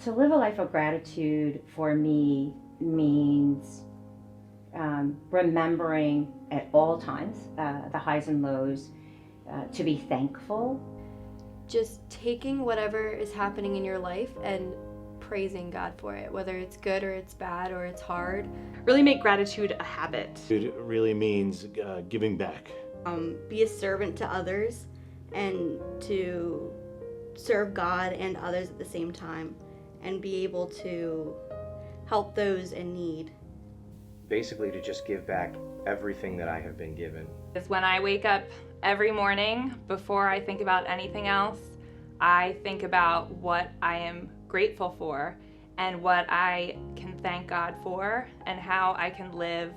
To live a life of gratitude for me means remembering at all times the highs and lows, to be thankful. Just taking whatever is happening in your life and praising God for it, whether it's good or it's bad or it's hard. Really make gratitude a habit. It really means giving back. Be a servant to others and to serve God and others at the same time, and be able to help those in need. Basically, to just give back everything that I have been given. Is when I wake up every morning, before I think about anything else, I think about what I am grateful for and what I can thank God for, and how I can live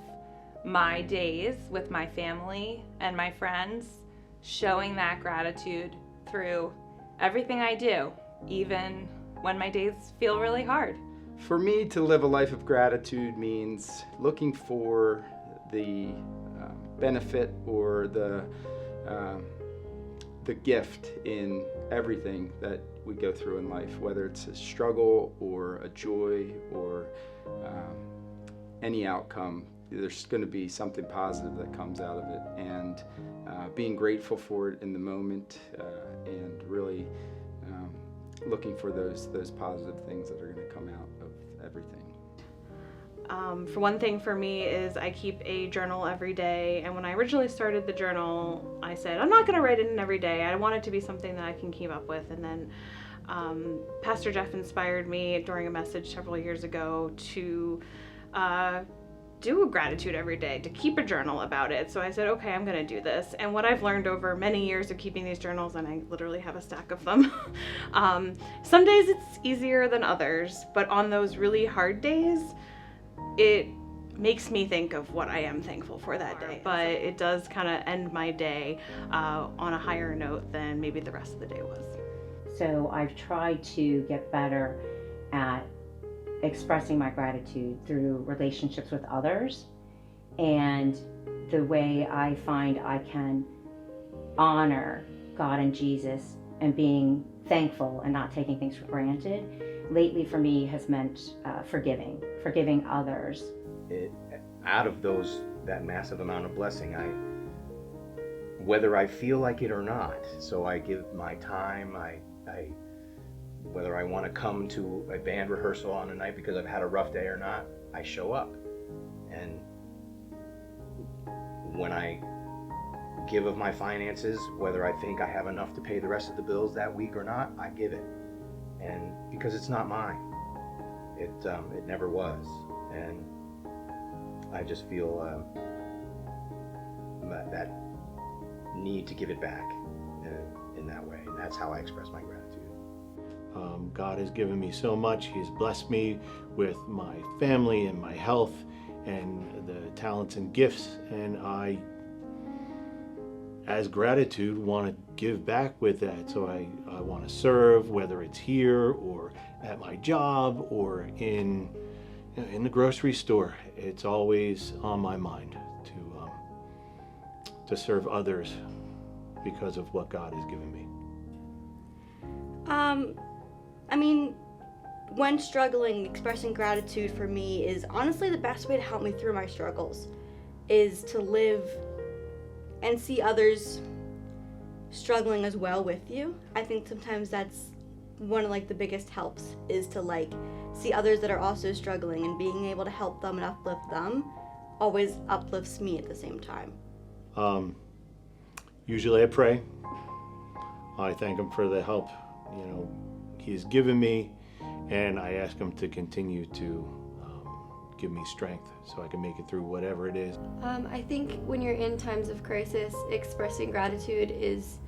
my days with my family and my friends, showing that gratitude through everything I do, even when my days feel really hard. For me, to live a life of gratitude means looking for the benefit or the gift in everything that we go through in life, whether it's a struggle or a joy or any outcome. There's going to be something positive that comes out of it, and being grateful for it in the moment, and really looking for those positive things that are going to come out of everything. For one thing, for me, is I keep a journal every day, and when I originally started the journal, I said I'm not going to write it in every day. I want it to be something that I can keep up with. And then Pastor Jeff inspired me during a message several years ago to do a gratitude every day, to keep a journal about it. So I said, okay, I'm going to do this. And what I've learned over many years of keeping these journals, and I literally have a stack of them, some days it's easier than others, but on those really hard days, it makes me think of what I am thankful for that day. But it does kind of end my day on a higher note than maybe the rest of the day was. So I've tried to get better at expressing my gratitude through relationships with others, and the way I find I can honor God and Jesus and being thankful and not taking things for granted lately for me has meant forgiving others. Out of that massive amount of blessing, whether I feel like it or not, so I give my time, whether I want to come to a band rehearsal on a night because I've had a rough day or not, I show up. And when I give of my finances, whether I think I have enough to pay the rest of the bills that week or not, I give it. And because it's not mine, it never was. And I just feel that need to give it back in that way. And that's how I express my gratitude. God has given me so much. He has blessed me with my family and my health and the talents and gifts, and I, as gratitude, want to give back with that. So I want to serve, whether it's here or at my job or in the grocery store. It's always on my mind to serve others because of what God has given me. I mean, when struggling, expressing gratitude for me is honestly the best way to help me through my struggles, is to live and see others struggling as well with you. I think sometimes that's one of the biggest helps, is to see others that are also struggling, and being able to help them and uplift them always uplifts me at the same time. Usually I pray. I thank him for the help he's given me, and I ask him to continue to give me strength so I can make it through whatever it is. I think when you're in times of crisis, expressing gratitude it's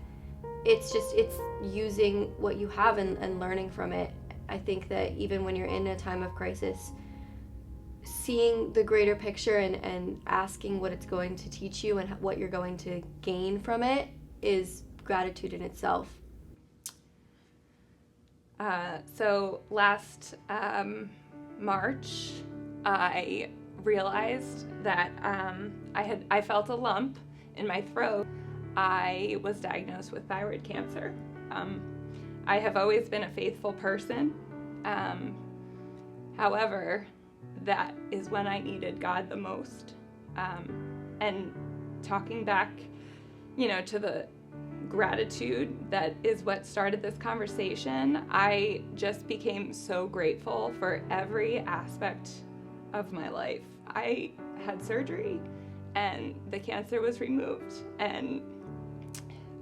using what you have and learning from it. I think that even when you're in a time of crisis, seeing the greater picture and asking what it's going to teach you and what you're going to gain from it is gratitude in itself. So last March, I realized that I felt a lump in my throat. I was diagnosed with thyroid cancer. I have always been a faithful person. However, that is when I needed God the most. And talking back, to the gratitude that is what started this conversation, I just became so grateful for every aspect of my life. I had surgery and the cancer was removed, and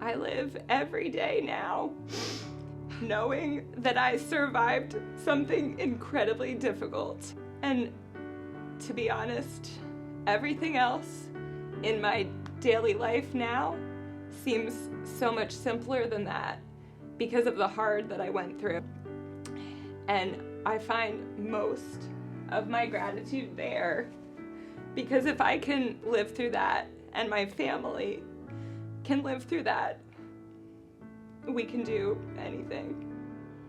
I live every day now knowing that I survived something incredibly difficult. And to be honest, everything else in my daily life now seems so much simpler than that because of the hard that I went through. And I find most of my gratitude there, because if I can live through that and my family can live through that, we can do anything.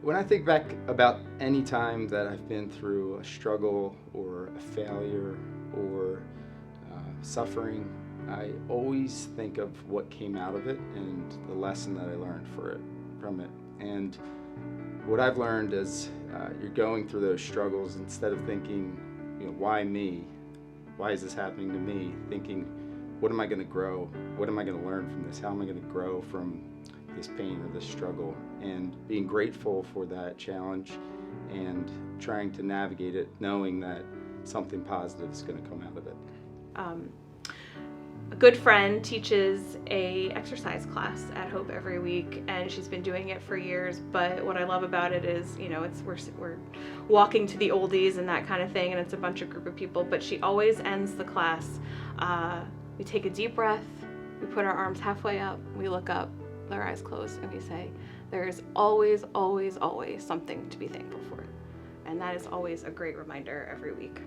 When I think back about any time that I've been through a struggle or a failure or suffering, I always think of what came out of it and the lesson that I learned from it. And what I've learned is you're going through those struggles, instead of thinking, why me? Why is this happening to me? Thinking, what am I going to grow? What am I going to learn from this? How am I going to grow from this pain or this struggle? And being grateful for that challenge and trying to navigate it, knowing that something positive is going to come out of it. A good friend teaches a exercise class at Hope every week, and she's been doing it for years. But what I love about it is, we're walking to the oldies and that kind of thing, and it's a bunch of group of people. But she always ends the class. We take a deep breath, we put our arms halfway up, we look up, with our eyes closed, and we say, "There is always, always, always something to be thankful for," and that is always a great reminder every week.